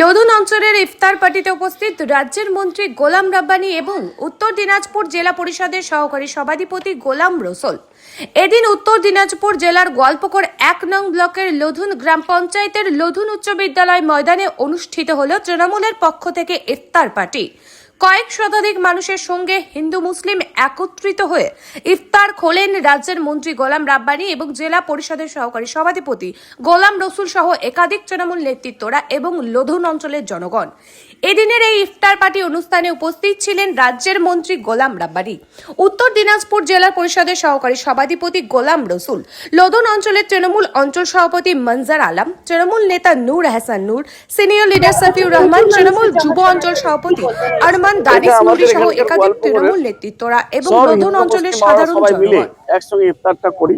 লোধন অঞ্চলের ইফতার পার্টিতে উপস্থিত রাজ্যের মন্ত্রী গোলাম রাব্বানী এবং উত্তর দিনাজপুর জেলা পরিষদের সহকারী সভাধিপতি গোলাম রসুল। এদিন উত্তর দিনাজপুর জেলার গোয়ালপুকুর ১ নং ব্লকের লোধন গ্রাম পঞ্চায়েতের লোধন উচ্চ বিদ্যালয় ময়দানে অনুষ্ঠিত হল তৃণমূলের পক্ষ থেকে ইফতার পার্টি। কয়েক শতাধিক মানুষের সঙ্গে হিন্দু মুসলিম একত্রিত হয়ে ইফতার খোলেন রাজ্যের মন্ত্রী গোলাম রাব্বানী এবং জেলা পরিষদের সহকারী সভাধিপতি গোলাম রসুল সহ একাধিক তৃণমূল নেতৃত্বরা এবং লোধন অঞ্চলের জনগণ। এদিনের এই ইফতার পার্টি অনুষ্ঠানে উপস্থিত ছিলেন রাজ্যের মন্ত্রী গোলাম রাব্বানী, উত্তর দিনাজপুর জেলা পরিষদের সহকারী সভাধিপতি গোলাম রসুল, লোধন অঞ্চলের তৃণমূল অঞ্চল সভাপতি মনজার আলম, তৃণমূল নেতা নূর হাসান নূর, সিনিয়র লিডার সাফিউর রহমান, তৃণমূল যুব অঞ্চল সভাপতি আরমান দানিশ নুরি সহ একাধিক তৃণমূল নেতৃত্বরা এবং লোধন অঞ্চলের সাধারণ জনগণ একসঙ্গে ইফতারটা করি।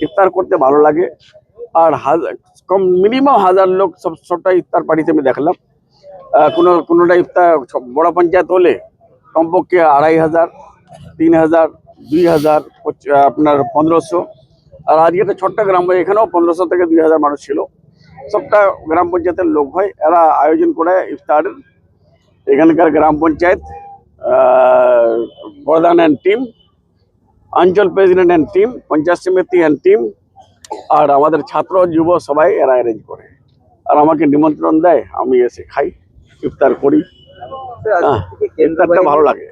ইফতার করতে ভালো লাগে। আর কম মিনিমাম 1000 লোক সবটা ইফতার পার্টিতে আমি দেখলাম। কোনোটা ইফতার বড় পঞ্চায়েত হলে কমপক্ষে 2500, 3000, 2000, আপনার 1500। আর আজকে একটা ছোট্ট গ্রাম, এখানেও 1500 থেকে 2000 মানুষ ছিল। সবটা গ্রাম পঞ্চায়েতের লোক হয়, এরা আয়োজন করে ইফতারের। এখানকার গ্রাম পঞ্চায়েত প্রধান অ্যান্ড টিম, অঞ্চল প্রেসিডেন্ট অ্যান্ড টিম, পঞ্চায়েত সমিতি অ্যান্ড টিম, আর আমাদের ছাত্র যুব সবাই এরা অ্যারেঞ্জ করে। আর আমাকে নিমন্ত্রণ দেয়, আমি এসে খাই, ইফতার করি। ইফতারটা ভালো লাগে।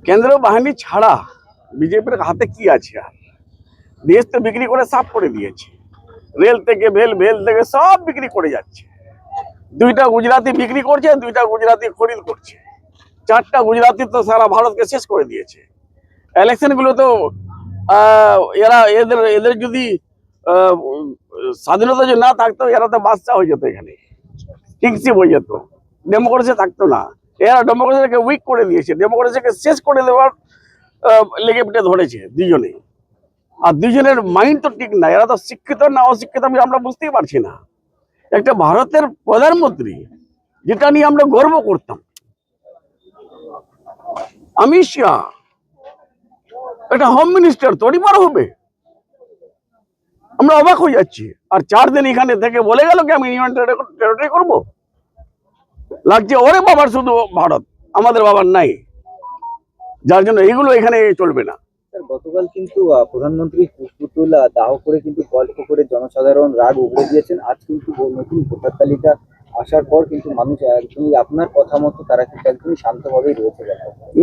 কেন্দ্রীয় বাহিনী ছাড়া বিজেপির হাতে কি আছে? আর দেশ তো বিক্রি করে সাফ করে দিয়েছে। রেল থেকে ভেল থেকে সব বিক্রি করে যাচ্ছে। 2টা গুজরাটি বিক্রি করছে, 2টা গুজরাটি খরিদ করছে। 4টা গুজরাটি তো সারা ভারতকে শেষ করে দিয়েছে। ইলেকশনগুলো তো এদের যদি স্বাধীনতা যদি না থাকতো, এরা তো বাদশা হয়ে যেত, এখানে কিংসিপ হয়ে যেত, ডেমোক্রেসি থাকতো না। এরা ডেমোক্রেসিকে উইক করে দিয়েছে, ডেমোক্রেসিকে শেষ করে দেওয়ার লেগে পিঠে ধরেছে দুজনেই। আর দুজনের মাইন্ড তো ঠিক না। এরা তো শিক্ষিত না অশিক্ষিত আমরা বুঝতেই পারছি না। একটা ভারতের প্রধানমন্ত্রী, যেটা নিয়ে আমরা গর্ব করতাম, অমিত শাহ, একটা হোম মিনিস্টার তৈরি হবে। আমরা অবাক হয়ে যাচ্ছি। আর 4 দিন এখানে থেকে বলে গেল কি আমি ইউনিয়ন টেরিটরি করবো। লাগছে ওরে বাবার শুধু ভারত, আমাদের বাবার নাই, যার জন্য এইগুলো এখানে চলবে না। গতকাল কিন্তু প্রধানমন্ত্রী পুতুল দাহ করে কিন্তু গল্প করে জনসাধারণ রাগ উগড়ে দিয়েছেন। আজ কিন্তু নতুন ভোটার তালিকা আসার পর কিন্তু মানুষ একদমই আপনার কথা মতো তারা কিন্তু একদমই শান্তভাবেই রয়েছে।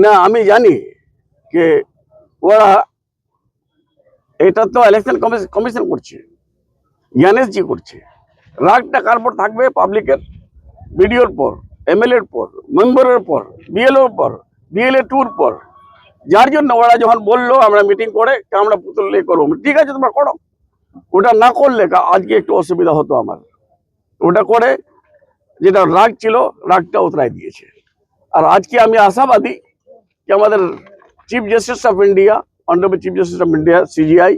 না, আমি জানি যে ওরা এটা তো ইলেকশন কমিশন করছে, জ্ঞানেশজি করছে। রাগটা কার পর থাকবে? পাবলিকের, বিডিওর পর, এমএলএর পর, মেম্বারের পর, বিএলওর পর, বিএলএ 2-র পর। যার জন্য ওরা যখন বললো আমরা মিটিং করে আমরা পুতুল করবো, ঠিক আছে তোমরা করো। ওটা না করলে আজকে একটু অসুবিধা হতো আমার। ওটা করে যেটা রাগ ছিল, রাগটা উতরাই দিয়েছে। আর আজকে আমি আশাবাদী যে আমাদের chief justice of India, honourable chief justice of India CGI,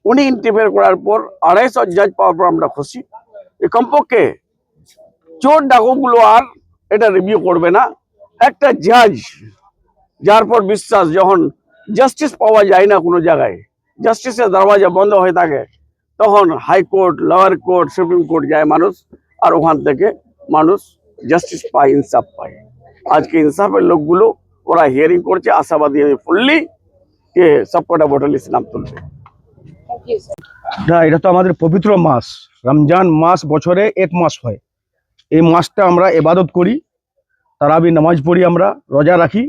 উনি ইন্টারফেয়ার করার পর 250 জাজ পাওয়ার পর আমরা খুশি। কমপক্ষে চোর ডাকুগুলো আর এটা রিভিউ করবে না। একটা জাজ যার পর বিশ্বাস, যখন জাস্টিস পাওয়া যায় না কোনো জায়গায়, জাস্টিসের দরওয়াজা বন্ধ হয়ে থাকে, তখন high court, lower court, supreme court যায় মানুষ। আর ওখান থেকে মানুষ জাস্টিস পায়, ইনসাফ পায়। আজকে ইনসাফের লোকগুলো ওরা হিয়ারিং করছে। আশাবাদী আমি ফুললি কে সবকটা ভোটার লিস্ট নাম তুলবে। এটা তো আমাদের পবিত্র মাস রমজান মাস, বছরে 1 মাস হয়। এই মাসটা আমরা ইবাদত করি, তারাবি নামাজ পড়ি, আমরা রোজা রাখি,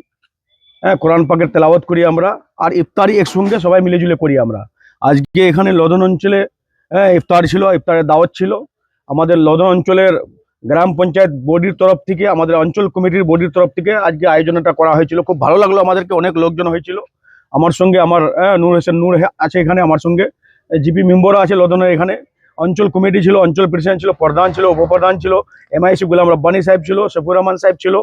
কোরআন পাকের তেলাওয়াত করি আমরা। আর ইফতারি একসঙ্গে সবাই মিলেজুলে করি আমরা। আজকে এখানে লোধন অঞ্চলে ইফতার ছিল, ইফতারের দাওয়াত ছিল। আমাদের লোধন অঞ্চলের গ্রাম পঞ্চায়েত বডির তরফ থেকে, আমাদের অঞ্চল কমিটির বডির তরফ থেকে আজকে আয়োজনটা করা হয়েছিল। খুব ভালো লাগলো আমাদেরকে, অনেক লোকজন হয়েছিল। আমার সঙ্গে আমার নূর হোসেন নূর আছে এখানে, আমার সঙ্গে জিপি মেম্বারও আছে লোধনের। এখানে অঞ্চল কমিটি ছিল, অঞ্চল প্রেসিডেন্ট ছিল, প্রধান ছিল, উপপ্রধান ছিল, এমআইসি গোলাম রব্বানী সাহেব ছিল, শফিউর রহমান সাহেব ছিল,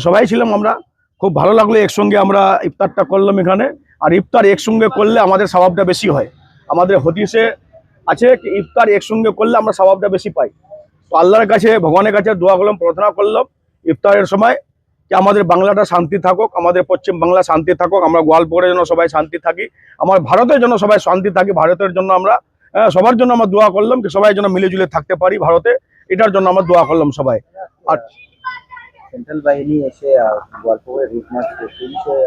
সবাই ছিলাম আমরা। খুব ভালো লাগলো, একসঙ্গে আমরা ইফতারটা করলাম এখানে। আর ইফতার একসঙ্গে করলে আমাদের স্বভাবটা বেশি হয়। আমাদের হদিসে আছে কি ইফতার একসঙ্গে করলে আমরা স্বভাবটা বেশি পাই। তো আল্লাহর কাছে, ভগবানের কাছে দোয়া করলাম, প্রার্থনা করলাম ইফতারের সময় যে আমাদের বাংলাটা শান্তি থাকুক, আমাদের পশ্চিম বাংলা শান্তি থাকুক, আমরা গোয়ালপুরের জন্য সবাই শান্তি থাকি, আমার ভারতের জন্য সবাই শান্তি থাকি। ভারতের জন্য আমরা সবার জন্য আমরা দোয়া করলাম যে সবাই যেন মিলেজুলে থাকতে পারি ভারতে। এটার জন্য আমরা দোয়া করলাম সবাই। আর সেন্ট্রাল বাহিনী এসে গল্প করে রুট মার্চ করছে এই বিষয়ে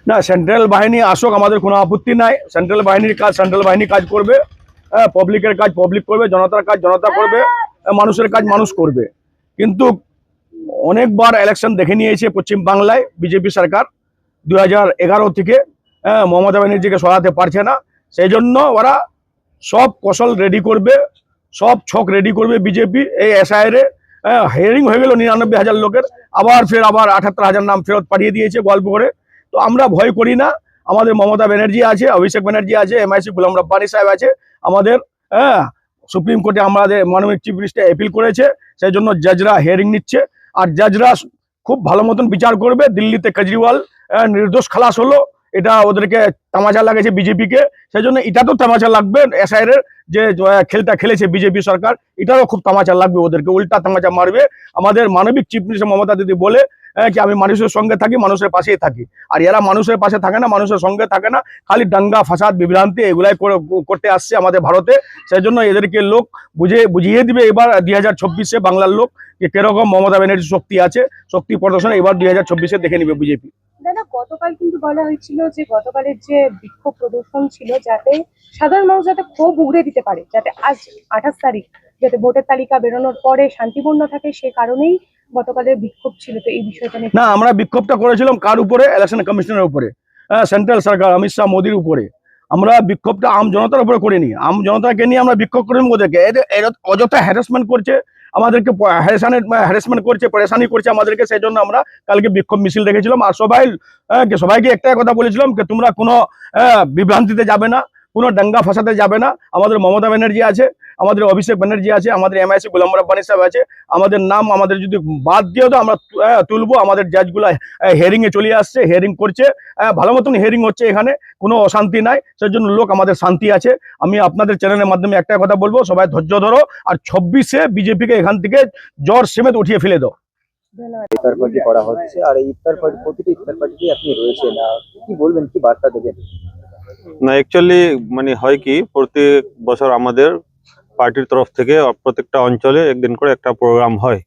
না, সেন্ট্রাল বাহিনী আসুক, আমাদের কোনো আপত্তি নাই। সেন্ট্রাল বাহিনীর কাজ সেন্ট্রাল বাহিনী কাজ করবে, পাবলিকের কাজ পাবলিক করবে, জনতার কাজ জনতা করবে, মানুষের কাজ মানুষ করবে। কিন্তু অনেকবার ইলেকশন দেখে নিয়েছে পশ্চিম বাংলায় বিজেপি সরকার 2011 থেকে মমতা ব্যানার্জিকে সরাতে পারছে না। সেই জন্য ওরা সব কৌশল রেডি করবে, সব ছক রেডি করবে বিজেপি। এই এসআইআর হিয়ারিং হয়ে গেল 99,000 লোকের, আবার 78,000 নাম ফেরত পাঠিয়ে দিয়েছে গল্প করে। তো আমরা ভয় করি না, আমাদের মমতা ব্যানার্জি আছে, অভিষেক ব্যানার্জি আছে, MIC গোলাম রব্বানী সাহেব আছে আমাদের। সুপ্রিম কোর্টে আমাদের মাননীয় চিফ মিনিস্টার অ্যাপিল করেছে, সেই জন্য জাজরা হিয়ারিং নিচ্ছে। আর জাজরা খুব ভালো মতন বিচার করবে। দিল্লিতে কেজরিওয়াল নির্দোষ খালাস হলো, এটা ওদেরকে তামাশা লাগেছে বিজেপিকে, সেই জন্য এটা তো তামাশা লাগবে। এসআইআর যে খেলটা খেলেছে বিজেপি সরকার, এটারও খুব তামাশা লাগবে ওদেরকে, উল্টা তামাশা মারবে। আমাদের মানবিক চিফ মিনিস্টার মমতা দিদি বলে কি আমি মানুষের সঙ্গে থাকি, মানুষের পাশেই থাকি। আর এরা মানুষের পাশে থাকে না, মানুষের সঙ্গে থাকে না, খালি দাঙ্গা ফাসাদ বিভ্রান্তি এগুলাই করতে আসছে আমাদের ভারতে। সেই জন্য এদেরকে লোক বুঝিয়ে দিবে এবার 2024-এ বাংলার লোক যে কিরকম মমতা ব্যানার্জির শক্তি আছে, শক্তি প্রদর্শন এবার 2024-এ দেখে নিবে বিজেপি। দাদা, গতকাল কিন্তু বলা হয়েছিল যে গতকালের যে বিক্ষোভ প্রদর্শন ছিল, যাতে সাধারণ মানুষ যাতে ক্ষোভ উগড়ে দিতে পারে, যাতে আজ 28 তারিখ যাতে ভোটের তালিকা বেরোনোর পরে শান্তিপূর্ণ থাকে, সে কারণেই গতকালের বিক্ষোভ ছিল। তো এই বিষয়টা নিয়ে না, আমরা বিক্ষোভটা করেছিলাম কার উপরে? ইলেকশন কমিশনের উপরে, সেন্ট্রাল সরকার অমিত শাহ মোদির উপরে। আমরা বিক্ষোভটা আম জনতার উপরে করিনি। আম জনতাকে নিয়ে আমরা বিক্ষোভ করিনি। ওদেরকে এদের অযথা হ্যারাসমেন্ট করছে, আমাদেরকে হ্যারাসমেন্ট করছে, পরেশানি করছে আমাদেরকে। সেই জন্য আমরা কালকে বিক্ষোভ মিছিল রেখেছিলাম। আর সবাইকে একটাই কথা বলেছিলাম যে তোমরা কোনো বিভ্রান্তিতে যাবে না, কোনো দাঙ্গা ফাসাতে যাবে না। আমাদের মমতা ব্যানার্জি আছে, আমাদের অভিষেক ব্যানার্জি আছে, আমাদের MIC গোলাম রব্বানী সাহেব আছে। আমাদের নাম আমাদের যদি বাদ দিয়ে তো আমরা তুলবো। আমাদের জাজগুলো হিয়ারিং এ চলে আসছে, হিয়ারিং করছে, ভালো মতন হিয়ারিং হচ্ছে, এখানে কোনো অশান্তি নাই। সেই জন্য লোক আমাদের শান্তি আছে। আমি আপনাদের চ্যানেলের মাধ্যমে একটা কথা বলবো, সবাই ধৈর্য ধরো। আর 26-এ বিজেপিকে এখান থেকে জ্বর সমেত উঠিয়ে ফেলে দাও। ধন্যবাদ। ইফতার পার্টি করা হচ্ছে, আর এই ইফতার পার্টি প্রতিটি ইফতার পার্টিতে আপনি রয়েছেন, কি বলবেন, কি বার্তা দেবেন? না, অ্যাকচুয়ালি মানে হয় কি, প্রত্যেক বছর আমাদের পার্টির তরফ থেকে প্রত্যেকটা অঞ্চলে একদিন করে একটা প্রোগ্রাম হয়,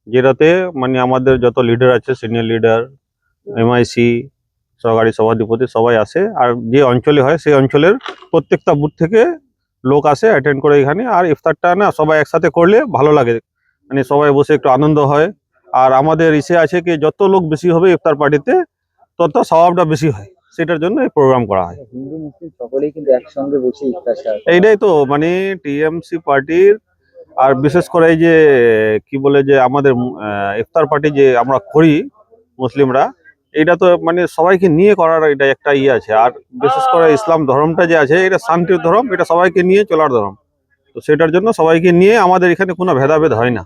যেটাতে মানে আমাদের যত লিডার আছে, সিনিয়র লিডার, MIC সহকারী সভাধিপতি সবাই আসে। আর যে অঞ্চলে হয় সেই অঞ্চলের প্রত্যেকটা বুথ থেকে লোক আসে, অ্যাটেন্ড করে এখানে। আর ইফতারটা না সবাই একসাথে করলে ভালো লাগে, মানে সবাই বসে একটু আনন্দ হয়। আর আমাদের ইসে আছে কি যত লোক বেশি হবে ইফতার পার্টিতে, তত স্বভাবটা বেশি হয়, সেটার জন্য এই প্রোগ্রাম করা হয়। হিন্দু মুসলিম সকলেই কিন্তু একসঙ্গে বসে ইফতার সারে। এইটাই তো মানে TMC পার্টির। আর বিশেষ করে এই যে কি বলে যে আমাদের ইফতার পার্টি যে আমরা করি মুসলিমরা, এটা তো মানে সবাইকে নিয়ে করার এটা একটা ইয়ে আছে। আর বিশেষ করে ইসলাম ধর্মটা যে আছে, এটা শান্তির ধর্ম, এটা সবাইকে নিয়ে চলার ধর্ম। তো সেটার জন্য সবাইকে নিয়ে আমাদের এখানে কোনো ভেদাভেদ হয় না।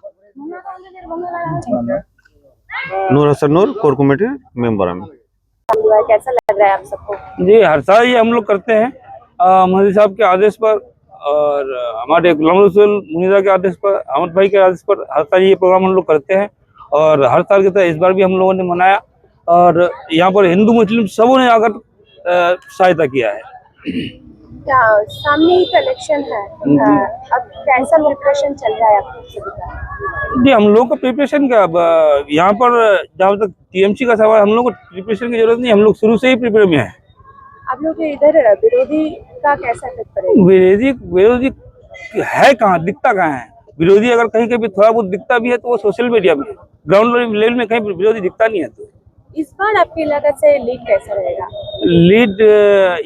নূর হাসান নূর, কোর কমিটির মেম্বার আমি। कैसा लग रहा है आप सबको? जी, हर साल ये हम लोग करते हैं मोदी साहब के आदेश पर, और हमारे गुलाम रसूल मुनीदा के आदेश पर, अहमद भाई के आदेश पर हर साल ये प्रोग्राम हम लोग करते हैं। और हर साल की तरह इस बार भी हम लोगों ने मनाया, और यहाँ पर हिंदू मुस्लिम सबों ने आकर सहायता किया है। क्या सामने ही इलेक्शन है, अब कैसा प्रिपरेशन चल रहा है आप सभी का? जी, हम लोग का प्रिपरेशन क्या, अब यहाँ पर जहाँ तक TMC का सवाल, हम लोग को प्रिपरेशन की जरूरत नहीं, हम लोग शुरू से ही प्रिपेयर में है। आप लोग के इधर विरोधी का कैसा इफेक्ट पड़ेगा? विरोधी है कहाँ, दिखता कहाँ है? विरोधी अगर कहीं कहीं थोड़ा बहुत दिखता भी है तो वो सोशल मीडिया में, ग्राउंड लेवल में कहीं विरोधी दिखता नहीं है। तो इस बार आपके इलाका से लीड कैसा रहेगा? लीड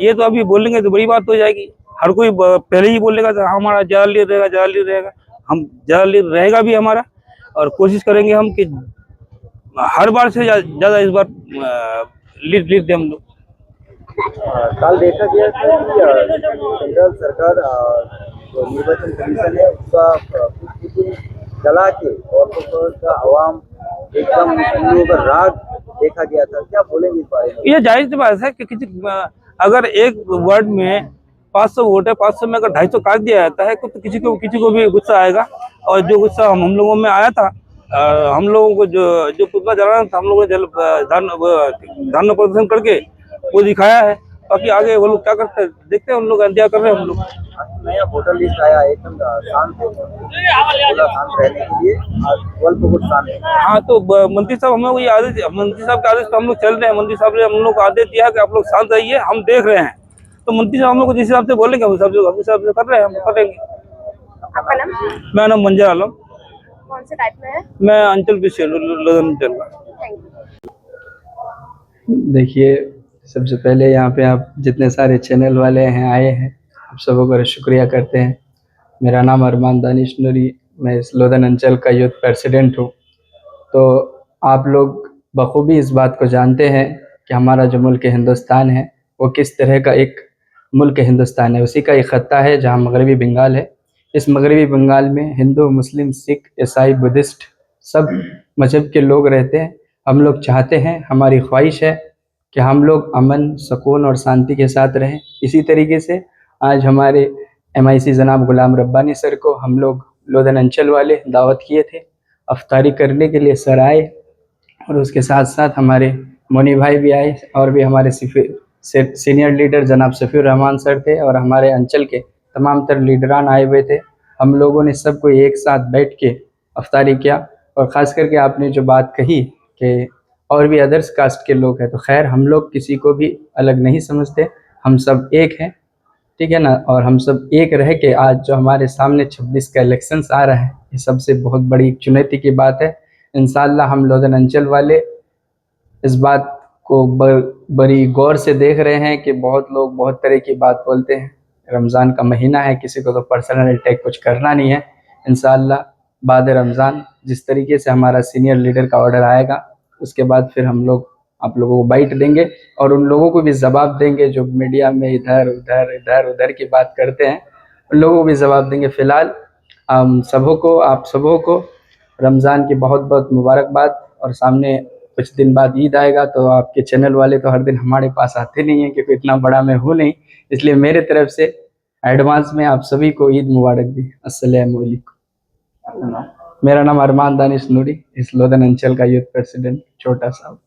ये तो अभी बोलेंगे तो बड़ी बात हो जाएगी। हर कोई पहले ही बोलेगा तो हमारा ज्यादा लीड रहेगा, ज्यादा लीड रहेगा। हम ज्यादा लीड रहेगा भी हमारा, और कोशिश करेंगे हम कि हर बार से ज्यादा इस बार लीड दे हम लोग। कल देखा गया था कि सेंट्रल सरकार जो निर्वाचन कमीशन है उसका पुतुल जला के और का आवाम एकदम हिंदुओं का राग देखा गया था, क्या बोलेंगे इस बारे में? ये जाहिर सी बात है कि किसी अगर एक वार्ड में 500 वोट है, 500 में अगर 250 काट दिया जाता है तो किसी को भी गुस्सा आएगा। और जो गुस्सा हम लोगों में आया था, हम लोगों को जो पुतला जलाना था, हम लोगों ने धरना प्रदर्शन करके वो दिखाया है। बाकी आगे वो लोग क्या करते हैं देखते हैं, उन लोग इंतजार कर रहे हैं हम लोग। आज नया वोटर लिस्ट आया, एकदम शांत है, पूरा शांत रहने के लिए आज गोलपुकुर शांत है। हाँ तो मंत्री साहब हम लोग ये आदेश, मंत्री साहब के आदेश पर हम लोग चल रहे हैं। मंत्री साहब ने हम लोग को आदेश दिया कि आप लोग शांत रहिए, हम देख रहे हैं। तो मंत्री साहब हम लोग को जिस हिसाब से बोलेंगे हम उस हिसाब से कर रहे हैं, हम करेंगे। आपका नाम? मेरा नाम मंजर आलम, कौन से टाइप में है? मैं अंचल पी से लदन अंचल का। Thank you. देखिए, सबसे पहले यहाँ पे आप जितने सारे चैनल वाले हैं आए हैं, आप सबों का शुक्रिया करते हैं। मेरा नाम अरमान दानिश नूरी, मैं इस लोधन अंचल का यूथ प्रेसिडेंट हूँ। तो आप लोग बखूबी इस बात को जानते हैं कि हमारा जो मुल्क हिंदुस्तान है वो किस तरह का एक मुल्क हिंदुस्तान है। उसी का एक ख़त्ता है जहाँ मगरबी बंगाल है। इस मगरबी बंगाल में हिंदू, मुस्लिम, सिख, ईसाई, बुद्धिस्ट सब मज़हब के लोग रहते हैं। हम लोग चाहते हैं, हमारी ख्वाहिश है कि हम लोग अमन, सुकून और शांति के साथ रहें। इसी तरीके से आज हमारे MIC जनाब गुलाम रब्बानी सर को हम लोग लोधन अंचल वाले दावत किए थे, अफ्तारी करने के लिए सर आए, और उसके साथ साथ हमारे मोनी भाई भी आए, और भी हमारे सीनियर लीडर जनाब सफ़ीर रहमान सर थे, और हमारे अंचल के तमाम तर लीडरान आए हुए थे। हम लोगों ने सबको एक साथ बैठ के अफ्तारी किया। और ख़ास करके आपने जो बात कही कि और भी अदर्स कास्ट के लोग हैं, तो खैर हम लोग किसी को भी अलग नहीं समझते, हम सब एक हैं, ठीक है ना। और हम सब एक रह के आज जो हमारे सामने 26 का इलेक्शंस आ रहा है, ये सबसे बहुत बड़ी चुनौती की बात है। इंशाअल्लाह हम लोधन अंचल वाले इस बात को बड़ी गौर से देख रहे हैं कि बहुत लोग बहुत तरह की बात बोलते हैं। रमज़ान का महीना है, किसी को तो पर्सनल अटैक कुछ करना नहीं है। इंशाअल्लाह बाद रमज़ान जिस तरीके से हमारा सीनियर लीडर का ऑर्डर आएगा, उसके बाद फिर हम लोग आप लोगों को बाइट देंगे, और उन लोगों को भी जवाब देंगे जो मीडिया में इधर उधर की बात करते हैं, उन लोगों को भी जवाब देंगे। फ़िलहाल हम सबों को, आप सबों को रमज़ान की बहुत बहुत मुबारकबाद। और सामने कुछ दिन बाद ईद आएगा, तो आपके चैनल वाले तो हर दिन हमारे पास आते नहीं हैं क्योंकि इतना बड़ा मैं हूँ नहीं, इसलिए मेरे तरफ से एडवांस में आप सभी को ईद मुबारक दी। अस्सलामु अलैकुम। मेरा नाम अरमान दानिश नूरी, इस लोधन अंचल का यूथ प्रेसिडेंट, छोटा सा।